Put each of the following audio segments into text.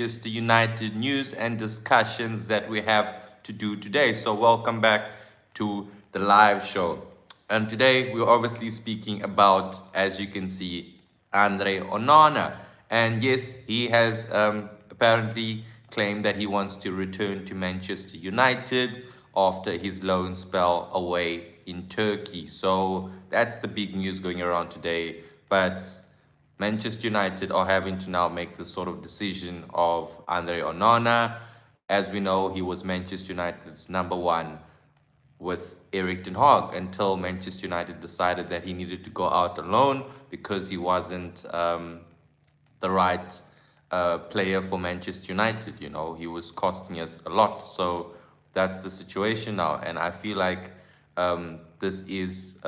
Manchester United news and discussions that we have to do today. So, welcome back to the live show. And today we're obviously speaking about, as you can see, Andre Onana. And yes, he has apparently claimed that he wants to return to Manchester United after his loan spell away in Turkey. So that's the big news going around today. But Manchester United are having to now make this sort of decision of Andre Onana. As we know, he was Manchester United's number one with Eric Ten Hag until Manchester United decided that he needed to go out alone because he wasn't the right player for Manchester United. He was costing us a lot. So that's the situation now. And I feel like this is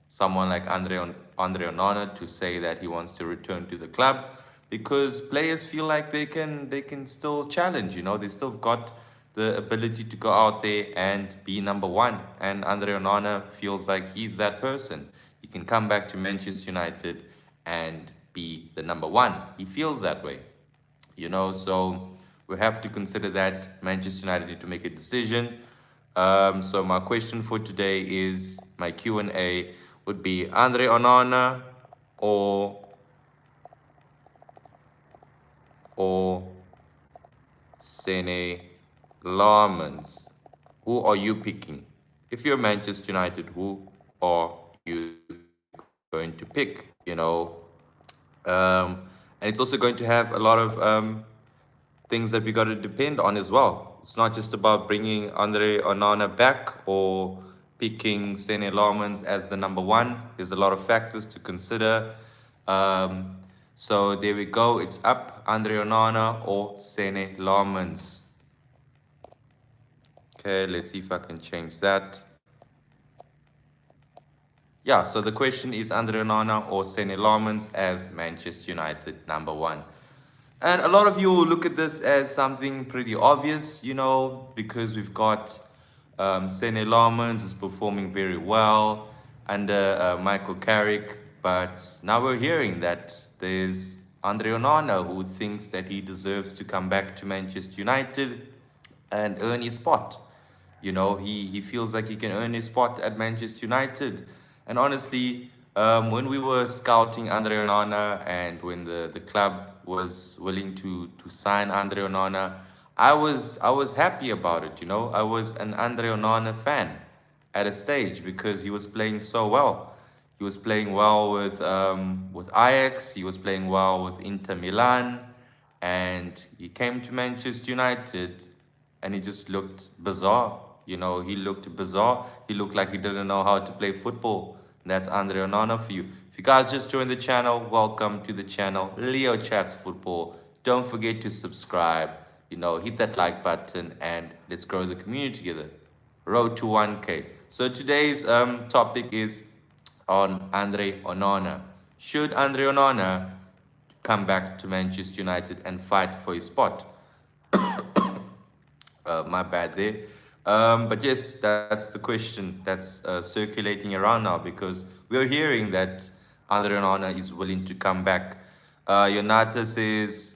someone like Andre Onana to say that he wants to return to the club because players feel like they can still challenge. They still got the ability to go out there and be number one. And Andre Onana feels like he's that person. He can come back to Manchester United and be the number one. He feels that way. So we have to consider that Manchester United need to make a decision. So my question for today is my Q&A would be Andre Onana or or Senne Lammens. Who are you picking? If you're Manchester United, who are you going to pick? And it's also going to have a lot of things that we got to depend on as well. It's not just about bringing Andre Onana back or picking Senne Lammens as the number one. There's a lot of factors to consider. Um, so there we go. It's up Andre Onana or Senne Lammens. Okay, let's see if I can change that. Yeah, so the question is Andre Onana or Senne Lammens as Manchester United number one. And a lot of you will look at this as something pretty obvious, because we've got Senne Lammens who's performing very well under Michael Carrick. But now we're hearing that there's Andre Onana who thinks that he deserves to come back to Manchester United and earn his spot. He feels like he can earn his spot at Manchester United. And honestly, when we were scouting Andre Onana and when the club was willing to sign Andre Onana, I was happy about it. I was an Andre Onana fan at a stage because he was playing so well. He was playing well with Ajax. He was playing well with Inter Milan, and he came to Manchester United, and he just looked bizarre. He looked bizarre. He looked like he didn't know how to play football. And that's Andre Onana for you. If you guys just joined the channel, welcome to the channel, Leo Chats Football. Don't forget to subscribe. Hit that like button and let's grow the community together. Road to 1K. So today's topic is on Andre Onana. Should Andre Onana come back to Manchester United and fight for his spot? My bad there. But yes, that's the question that's circulating around now because we're hearing that Andre Onana is willing to come back. Yonata says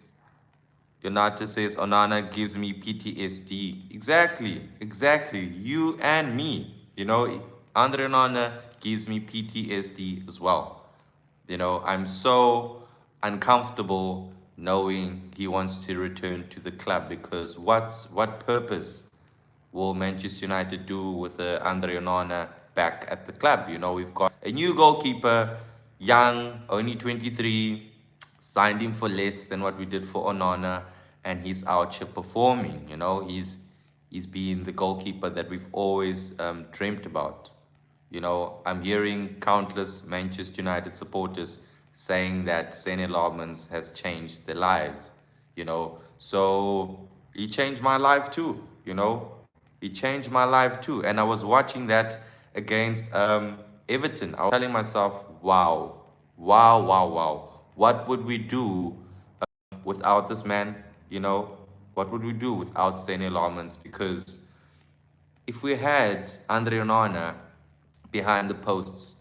Onana gives me PTSD. Exactly. You and me. Andre Onana gives me PTSD as well. I'm so uncomfortable knowing he wants to return to the club because what purpose will Manchester United do with Andre Onana back at the club? We've got a new goalkeeper, young, only 23, signed him for less than what we did for Onana, and he's out here performing. He's been the goalkeeper that we've always dreamt about. I'm hearing countless Manchester United supporters saying that Senne Lammens has changed their lives. So he changed my life too. He changed my life too. And I was watching that against Everton. I was telling myself, wow, wow, wow, wow. What would we do without this man? What would we do without Senne Lammens? Because if we had Andre Onana behind the posts,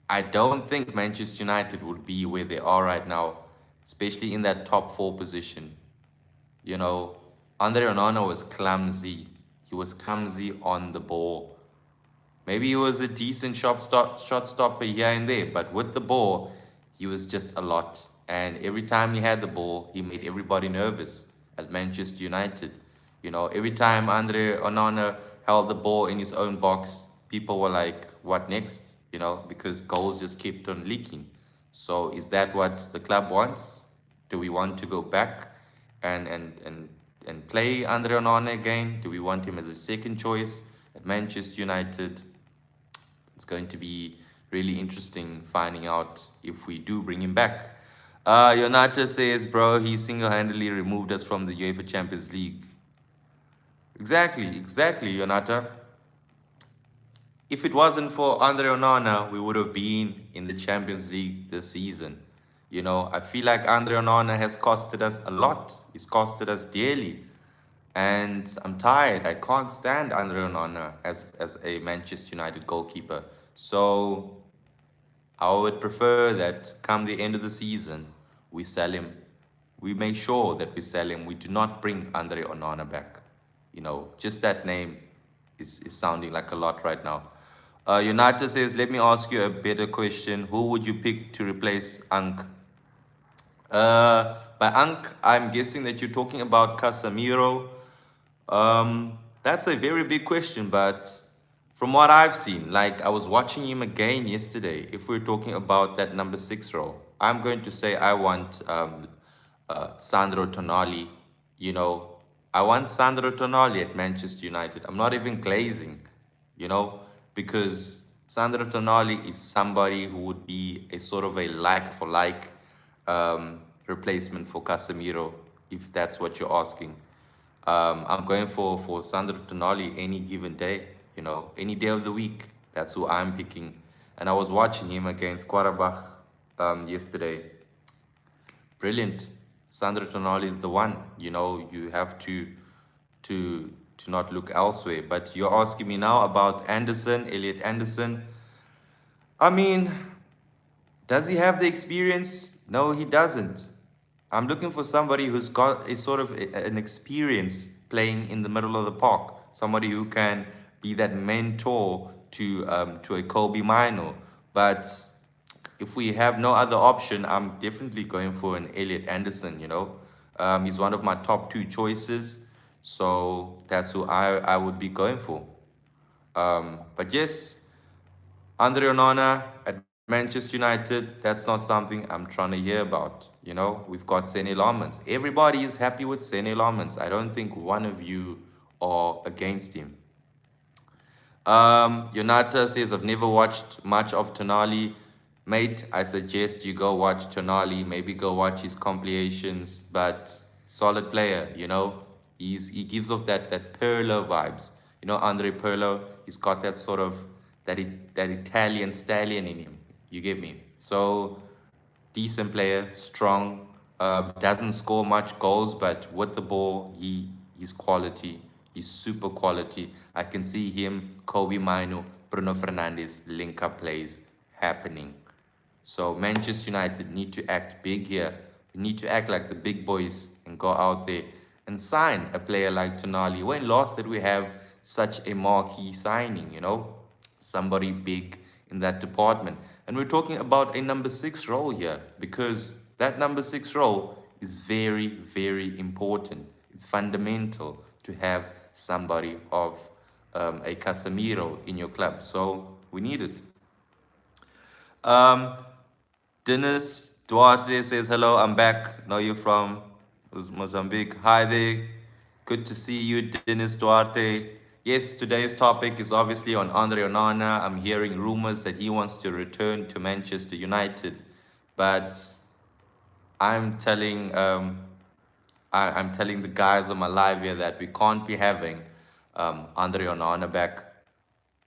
I don't think Manchester United would be where they are right now, especially in that top four position. You know, Andre Onana was clumsy. He was clumsy on the ball. Maybe he was a decent shot stopper here and there, but with the ball, he was just a lot. And every time he had the ball, he made everybody nervous at Manchester United. You know, every time Andre Onana held the ball in his own box, people were like, what next? You know, because goals just kept on leaking. So is that what the club wants? Do we want to go back and and and and play Andre Onana again? Do we want him as a second choice at Manchester United? It's going to be really interesting finding out if we do bring him back. Yonata says, bro, he single-handedly removed us from the UEFA Champions League. Exactly, Yonata. If it wasn't for Andre Onana, we would have been in the Champions League this season. You know, I feel like Andre Onana has costed us a lot. He's costed us dearly. And I'm tired. I can't stand Andre Onana as a Manchester United goalkeeper. So I would prefer that come the end of the season, we sell him. We make sure that we sell him. We do not bring Andre Onana back. You know, just that name is sounding like a lot right now. Yonata says, let me ask you a better question. Who would you pick to replace Ank? By Ank, I'm guessing that you're talking about Casemiro. That's a very big question, but from what I've seen, like I was watching him again yesterday, if we're talking about that number 6 role, I'm going to say I want Sandro Tonali. You know, I want Sandro Tonali at Manchester United. I'm not even glazing, you know, because Sandro Tonali is somebody who would be a sort of a like for like replacement for Casemiro, if that's what you're asking. I'm going for Sandro Tonali any given day, you know, any day of the week. That's who I'm picking. And I was watching him against Quarabach yesterday. Brilliant. Sandro Tonali is the one. You know, you have to not look elsewhere. But you're asking me now about Anderson, Elliot Anderson. I mean, does he have the experience? No, he doesn't. I'm looking for somebody who's got a sort of an experience playing in the middle of the park. Somebody who can be that mentor to a Kobe Mino. But if we have no other option, I'm definitely going for an Elliot Anderson. You know, he's one of my top two choices, so that's who I would be going for. But yes, Andre Onana at Manchester United, that's not something I'm trying to hear about. You know, we've got Senne Lammens. Everybody is happy with Senne Lammens. I don't think one of you are against him. Yonata says, I've never watched much of Tonali. Mate, I suggest you go watch Tonali, maybe go watch his compilations, but solid player, you know. He gives off that Pirlo vibes. You know, Andre Pirlo, he's got that sort of that Italian stallion in him. You get me? So decent player, strong, doesn't score much goals, but with the ball, he's quality. He's super quality. I can see him, Kobe Mino, Bruno Fernandes, link-up plays happening. So Manchester United need to act big here. We need to act like the big boys and go out there and sign a player like Tonali. When last did we have such a marquee signing, you know? Somebody big in that department. And we're talking about a number 6 role here because that number 6 role is very, very important. It's fundamental to have somebody of a Casemiro in your club. So we need it. Um, Dennis Duarte says, hello, I'm back. Know you from Mozambique. Hi there. Good to see you, Dennis Duarte. Yes, today's topic is obviously on Andre Onana. I'm hearing rumors that he wants to return to Manchester United. But I'm telling I'm telling the guys on my live here that we can't be having Andre Onana back.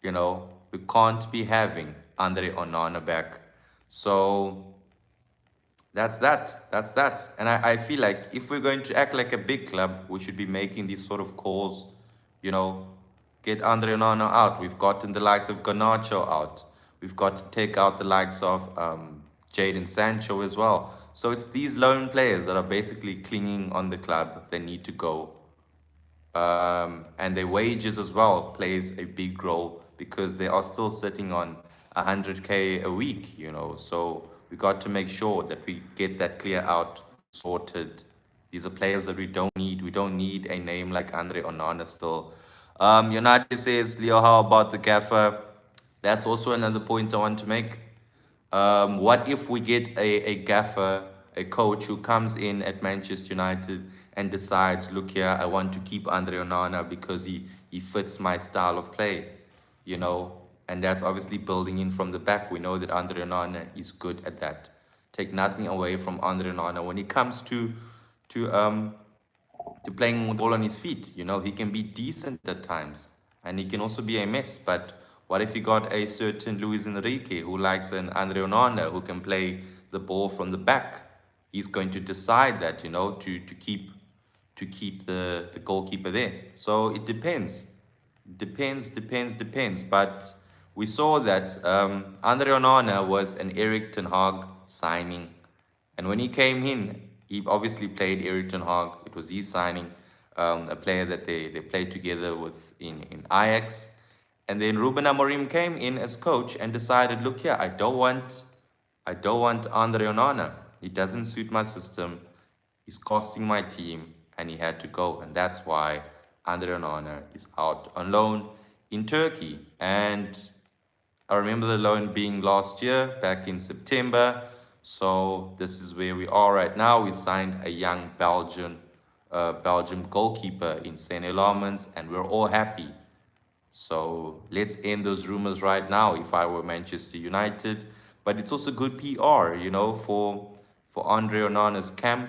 You know, we can't be having Andre Onana back. So that's that. That's that. And I feel like if we're going to act like a big club, we should be making these sort of calls, you know, get Andre Onana out. We've gotten the likes of Garnacho out. We've got to take out the likes of Jadon Sancho as well. So it's these lone players that are basically clinging on the club. They need to go. And their wages as well plays a big role because they are still sitting on 100K a week, you know. So we got to make sure that we get that clear out sorted. These are players that we don't need. We don't need a name like Andre Onana still. United says, Leo, how about the gaffer? That's also another point I want to make. What if we get a gaffer, a coach who comes in at Manchester United and decides, look here, I want to keep Andre Onana because he fits my style of play, you know? And that's obviously building in from the back. We know that Andre Onana is good at that. Take nothing away from Andre Onana. When it comes to playing with ball on his feet. You know, he can be decent at times and he can also be a mess. But what if you got a certain Luis Enrique who likes an Andre Onana who can play the ball from the back? He's going to decide that, you know, to keep the goalkeeper there. So it depends. Depends. But we saw that Andre Onana was an Eric Ten Hag signing. And when he came in, he obviously played Eric Ten Hag. It was his signing, a player that they played together with in Ajax. And then Ruben Amorim came in as coach and decided, look here, I don't want Andre Onana. He doesn't suit my system. He's costing my team, and he had to go. And that's why Andre Onana is out on loan in Turkey. And I remember the loan being last year, back in September. So this is where we are right now. We signed a young Belgian goalkeeper in Senne Lammens, and we're all happy. So let's end those rumors right now if I were Manchester United. But it's also good PR, you know, for Andre Onana's camp.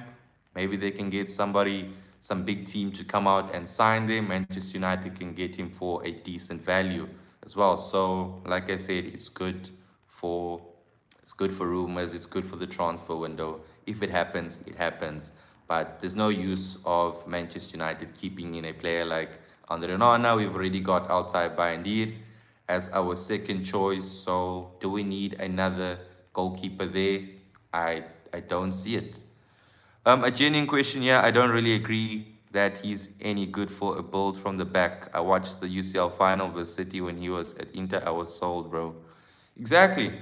Maybe they can get somebody, some big team to come out and sign them. Manchester United can get him for a decent value as well. So, like I said, for it's good for rumors, it's good for the transfer window. If it happens, it happens. But there's no use of Manchester United keeping in a player like Andre Onana. We've already got Altay Bayindir as our second choice. So do we need another goalkeeper there? I I don't see it. A genuine question here. I don't really agree that he's any good for a build from the back. I watched the UCL final with City when he was at Inter. I was sold, bro. Exactly.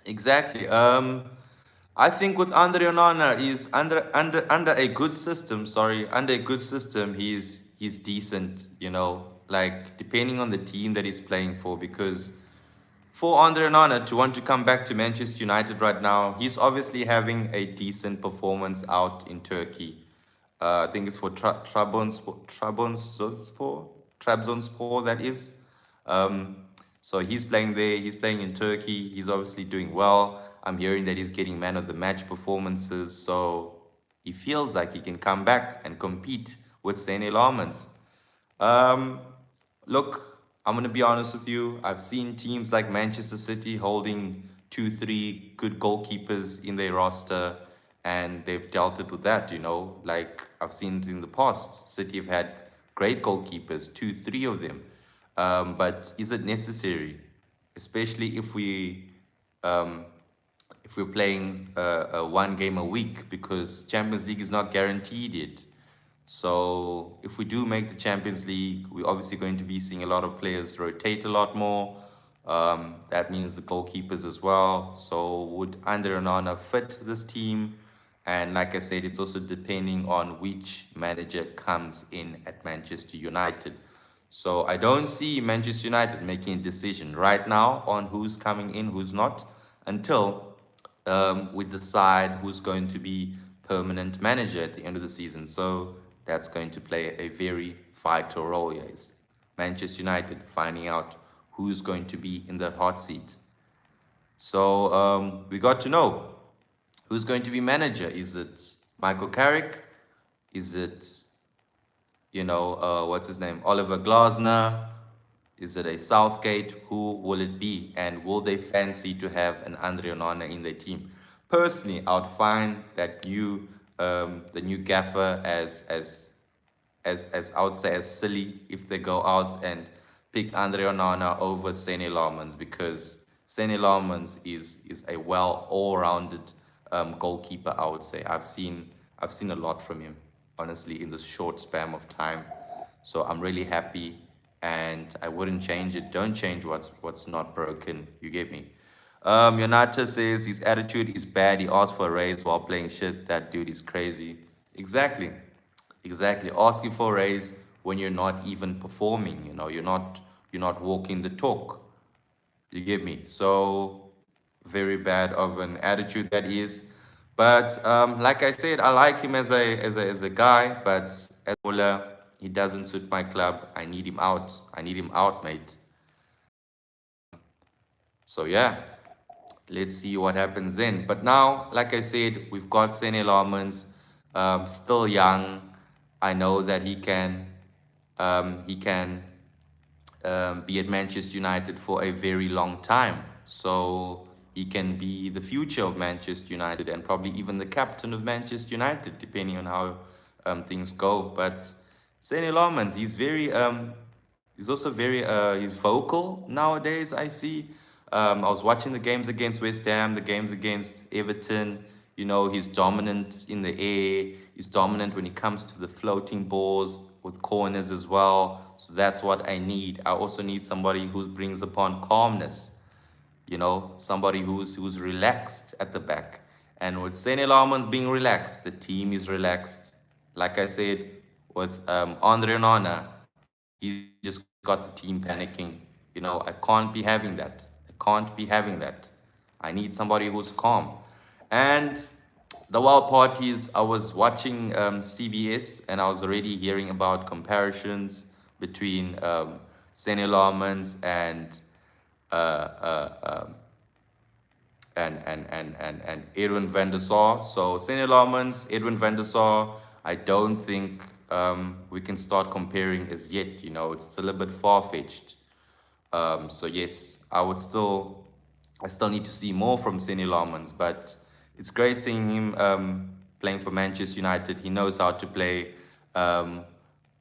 Exactly. I think with Andre Onana is under a good system. Sorry, under a good system, he's decent. You know, like depending on the team that he's playing for. Because for Andre Onana to want to come back to Manchester United right now, he's obviously having a decent performance out in Turkey. I think it's for Trabzonspor, that is. Um, so he's playing there. He's playing in Turkey. He's obviously doing well. I'm hearing that he's getting man of the match performances. So he feels like he can come back and compete with Senne Lammens. Um, Look, I'm going to be honest with you. I've seen teams like Manchester City holding two, three good goalkeepers in their roster, and they've dealt it with that, you know. Like I've seen it in the past. City have had great goalkeepers, two, three of them. But is it necessary? Especially um, if we're playing one game a week, because Champions League is not guaranteed yet. So if we do make the Champions League, we're obviously going to be seeing a lot of players rotate a lot more. That means the goalkeepers as well. So would Andre Onana fit this team? And like I said, it's also depending on which manager comes in at Manchester United. So I don't see Manchester United making a decision right now on who's coming in, who's not, until we decide who's going to be permanent manager at the end of the season. So that's going to play a very vital role here. It's Manchester United finding out who's going to be in the hot seat. So we got to know who's going to be manager. Is it Michael Carrick? Is it, what's his name? Oliver Glasner? Is it a Southgate? Who will it be? And will they fancy to have an Andre Onana in their team? Personally, I'd find that the new gaffer as I would say as silly if they go out and pick Andre Onana over Senne Lammens, because Senne Lammens is a well all-rounded goalkeeper, I would say. I've seen a lot from him, honestly, in this short span of time. So I'm really happy, and I wouldn't change it. Don't change what's not broken. You get me? Yonata says his attitude is bad. He asked for a raise while playing shit. That dude is crazy. Exactly. Exactly. Asking for a raise when you're not even performing, you're not walking the talk. You get me? So very bad of an attitude that is. But like I said, I like him as a guy, but as a bowler, he doesn't suit my club. I need him out. I need him out, mate. So yeah, let's see what happens then. But now, like I said, we've got Senne Lammens, still young. I know that he can be at Manchester United for a very long time. So he can be the future of Manchester United and probably even the captain of Manchester United, depending on how things go. But Senne Lammens, he's also he's vocal nowadays. I see. I was watching the games against West Ham, the games against Everton. He's dominant in the air. He's dominant when it comes to the floating balls with corners as well. So that's what I need. I also need somebody who brings upon calmness. Somebody who's relaxed at the back. And with Senne Lammens being relaxed, the team is relaxed. Like I said, with Andre Onana, he's just got the team panicking. I can't be having that. I can't be having that. I need somebody who's calm. And the wild part is I was watching CBS and I was already hearing about comparisons between Senne Lammens uh, uh, um, and Edwin van der Sar. So Senne Lammens, Edwin van der Sar, I don't think we can start comparing as yet. It's still a bit far-fetched. So yes, I still need to see more from Senne Lammens, but it's great seeing him playing for Manchester United. He knows how to play um,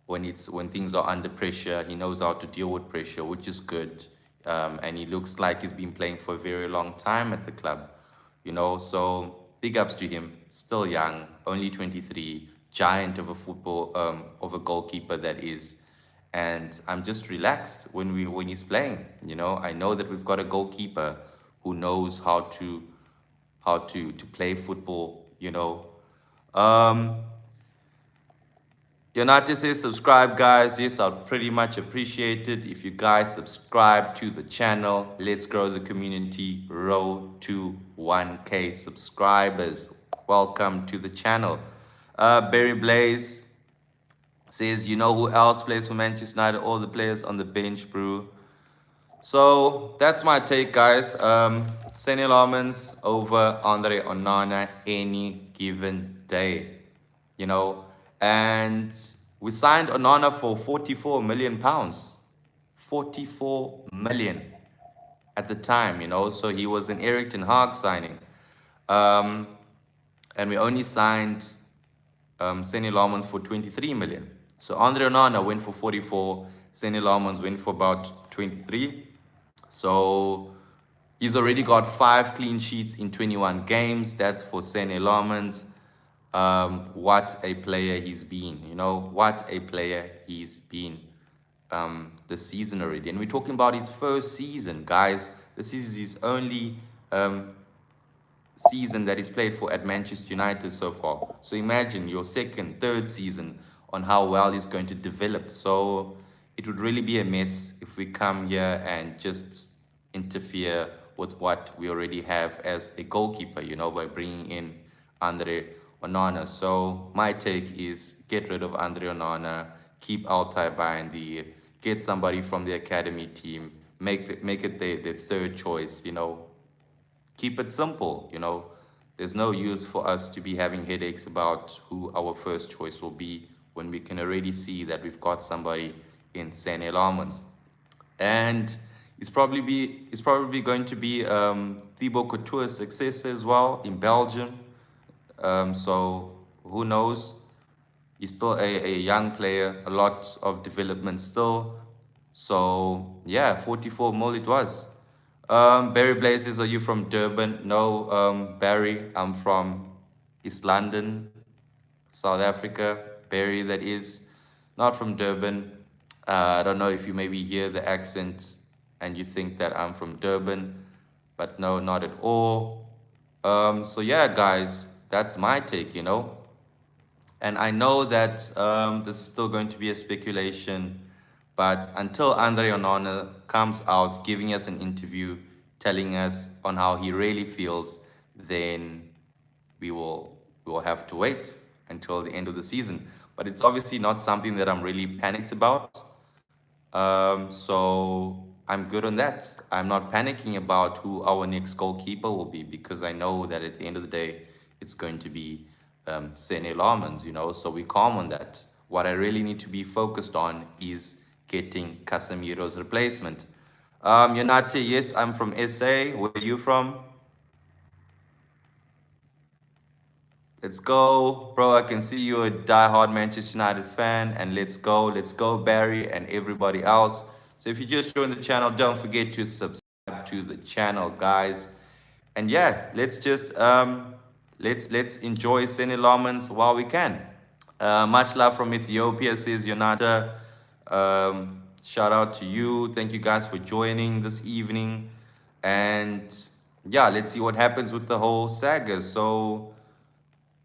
when things are under pressure. He knows how to deal with pressure, which is good. And he looks like he's been playing for a very long time at the club. So big ups to him. Still young, only 23, giant of a of a goalkeeper that is. And I'm just relaxed when he's playing. I know that we've got a goalkeeper who knows how to play football. Um, Yonati says subscribe, guys. Yes, I'll pretty much appreciate it if you guys subscribe to the channel. Let's grow the community. Road to 1K subscribers. Welcome to the channel. Barry Blaze says, you know who else plays for Manchester United? All the players on the bench, bro. So that's my take, guys. Senne Lammens over Andre Onana any given day, you know. And we signed Onana for 44 million pounds. 44 million at the time, So he was an Eric Ten Hag signing. Um, and we only signed Senne Lammens for 23 million. So Andre Onana went for 44. Senne Lammens went for about 23. So he's already got 5 clean sheets in 21 games. That's for Senne Lammens. What a player he's been, what a player he's been this season already. And we're talking about his first season, guys. This is his only season that he's played for at Manchester United so far. So imagine your second, third season on how well he's going to develop. So it would really be a mess if we come here and just interfere with what we already have as a goalkeeper, by bringing in Andre Onana. So my take is get rid of Andre Onana, keep Altai Bayandi, get somebody from the academy team, make it their third choice, Keep it simple, There's no use for us to be having headaches about who our first choice will be when we can already see that we've got somebody in Senne Lammens. And it's probably going to be Thibaut Courtois' successor as well in Belgium. So who knows? He's still a young player, a lot of development still. So yeah, 44 mil it was. Barry Blazes, are you from Durban? No, Barry, I'm from East London, South Africa. Barry, that is, not from Durban. I don't know if you maybe hear the accent and you think that I'm from Durban, but no, not at all. So yeah, guys, that's my take. And I know that this is still going to be a speculation, but until Andre Onana comes out giving us an interview, telling us on how he really feels, then we will have to wait until the end of the season. But it's obviously not something that I'm really panicked about. So I'm good on that. I'm not panicking about who our next goalkeeper will be because I know that at the end of the day, it's going to be Senne Lammens. So we're calm on that. What I really need to be focused on is getting Casemiro's replacement. Yonate, yes, I'm from SA. Where are you from? Let's go, bro. I can see you're a die-hard Manchester United fan, and let's go, Barry, and everybody else. So if you just joined the channel, don't forget to subscribe to the channel, guys. And yeah, let's enjoy Senne Lammens while we can. Much love from Ethiopia, says Yonata. Shout out to you. Thank you guys for joining this evening. And yeah, let's see what happens with the whole saga. So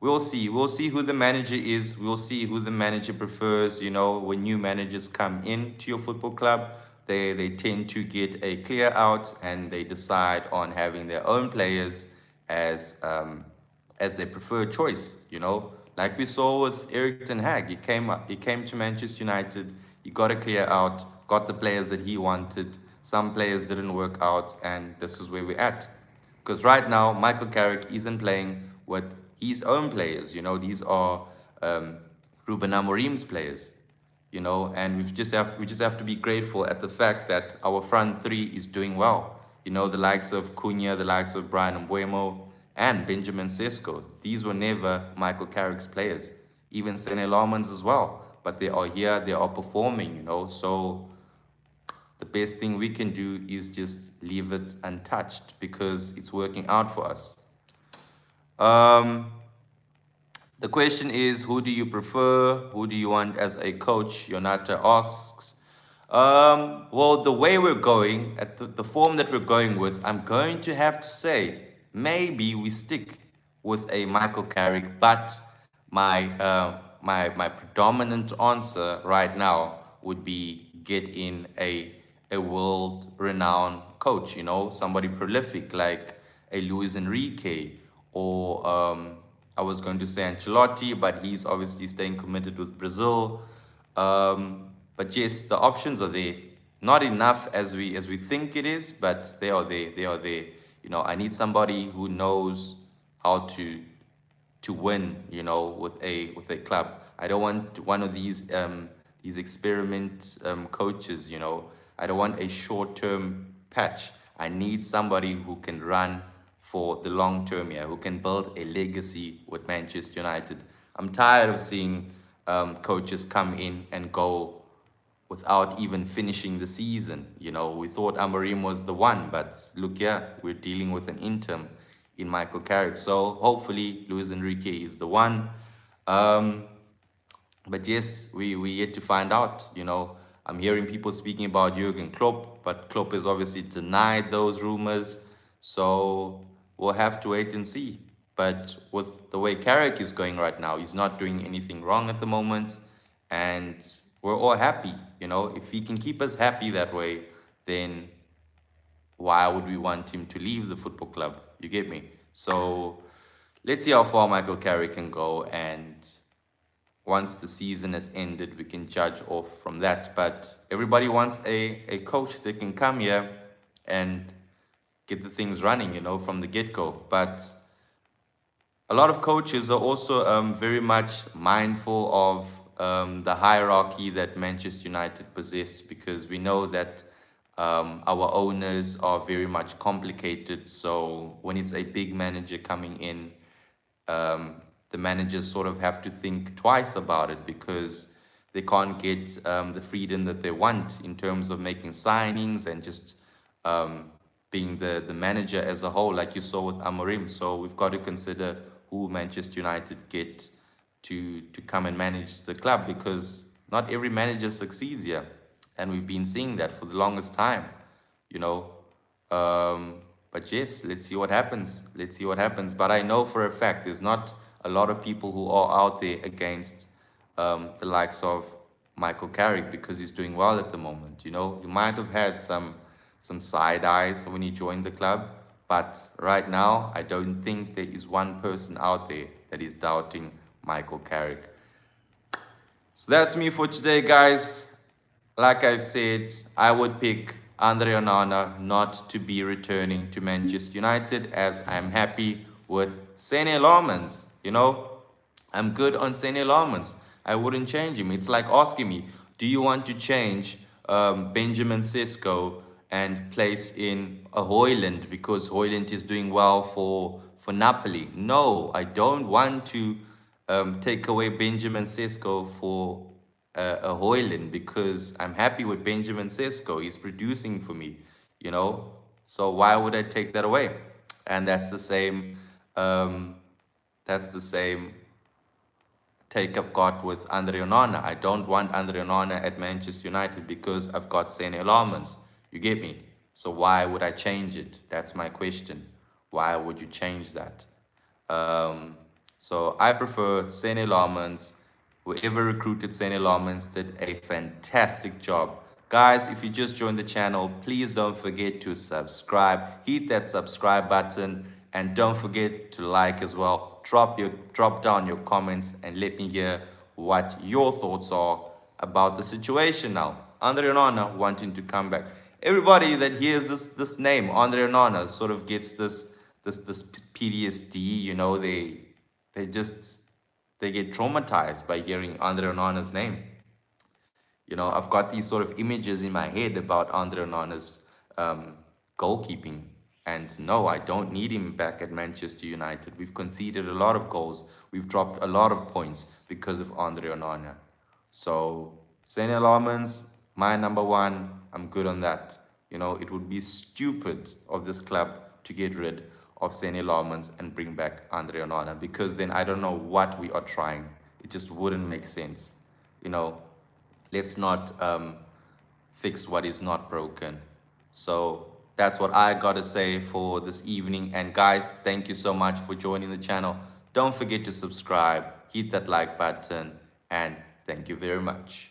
we'll see. We'll see who the manager is. We'll see who the manager prefers. When new managers come into your football club, they tend to get a clear out and they decide on having their own players as their preferred choice. Like we saw with Eric Ten Hag. He came to Manchester United. He got a clear out, got the players that he wanted. Some players didn't work out, and this is where we're at. Because right now, Michael Carrick isn't playing with his own players. These are Ruben Amorim's players. And we just have to be grateful at the fact that our front three is doing well. The likes of Cunha, the likes of Brian Mbuemo, and Benjamin Sesko. These were never Michael Carrick's players. Even Senne Lammens as well. But they are here, they are performing. So the best thing we can do is just leave it untouched because it's working out for us. Um, the question is, who do you prefer? Who do you want as a coach? Yonata asks. Well, the way we're going, at the form that we're going with, I'm going to have to say maybe we stick with a Michael Carrick, but my predominant answer right now would be get in a world-renowned coach, somebody prolific like a Luis Enrique or I was going to say Ancelotti, but he's obviously staying committed with Brazil. But yes, the options are there. Not enough as we think it is, but they are there. They are there. I need somebody who knows how to win, with a club. I don't want one of these experiment coaches. I don't want a short-term patch. I need somebody who can run for the long term here, who can build a legacy with Manchester United. I'm tired of seeing coaches come in and go without even finishing the season. We thought Amorim was the one, but look here, we're dealing with an interim in Michael Carrick. So hopefully Luis Enrique is the one. Um, but yes, we yet to find out. I'm hearing people speaking about Jurgen Klopp, but Klopp has obviously denied those rumors. So we'll have to wait and see. But with the way Carrick is going right now, he's not doing anything wrong at the moment, and we're all happy. If he can keep us happy that way, then why would we want him to leave the football club? You get me? So let's see how far Michael Carrick can go, and once the season has ended, we can judge off from that. But everybody wants a coach that can come here and get the things running, from the get-go. But a lot of coaches are also very much mindful of the hierarchy that Manchester United possess, because we know that our owners are very much complicated. So when it's a big manager coming in, the managers sort of have to think twice about it, because they can't get the freedom that they want in terms of making signings and just being the manager as a whole, like you saw with Amorim. So we've got to consider who Manchester United get to come and manage the club, because not every manager succeeds here, and we've been seeing that for the longest time, you know. But yes, let's see what happens. Let's see what happens. But I know for a fact there's not a lot of people who are out there against the likes of Michael Carrick, because he's doing well at the moment. You know, he might have had some side eyes when he joined the club, but right now I don't think there is one person out there that is doubting Michael Carrick. So that's me for today, guys. Like I've said, I would pick Andre Onana not to be returning to Manchester United, as I'm happy with Senne Lammens. You know, I'm good on Senne Lammens. I wouldn't change him. It's like asking me, do you want to change Benjamin Sesko and place in a Hoyland because Hoyland is doing well for Napoli? No, I don't want to take away Benjamin Sesko for a Hoyland, because I'm happy with Benjamin Sesko. He's producing for me, you know. So why would I take that away? And that's the same. That's the same take I've got with Andre Onana. I don't want Andre Onana at Manchester United because I've got Senne Lammens. You get me? So why would I change it? That's my question. Why would you change that? So I prefer Senne Lammens. Whoever recruited Senne Lammens did a fantastic job. Guys, if you just joined the channel, please don't forget to subscribe. Hit that subscribe button, and don't forget to like as well. Drop down your comments and let me hear what your thoughts are about the situation now. Andre Onana wanting to come back. Everybody that hears this name, Andre Onana, sort of gets this PTSD. You know, they get traumatized by hearing Andre Onana's name. You know, I've got these sort of images in my head about Andre Onana's goalkeeping. And no, I don't need him back at Manchester United. We've conceded a lot of goals. We've dropped a lot of points because of Andre Onana. So, Senne Lammens, my number one. I'm good on that. You know, it would be stupid of this club to get rid of Senne Lammens and bring back Andre Onana, because then I don't know what we are trying. It just wouldn't make sense. You know, let's not fix what is not broken. So that's what I gotta say for this evening. And guys, thank you so much for joining the channel. Don't forget to subscribe, hit that like button, and thank you very much.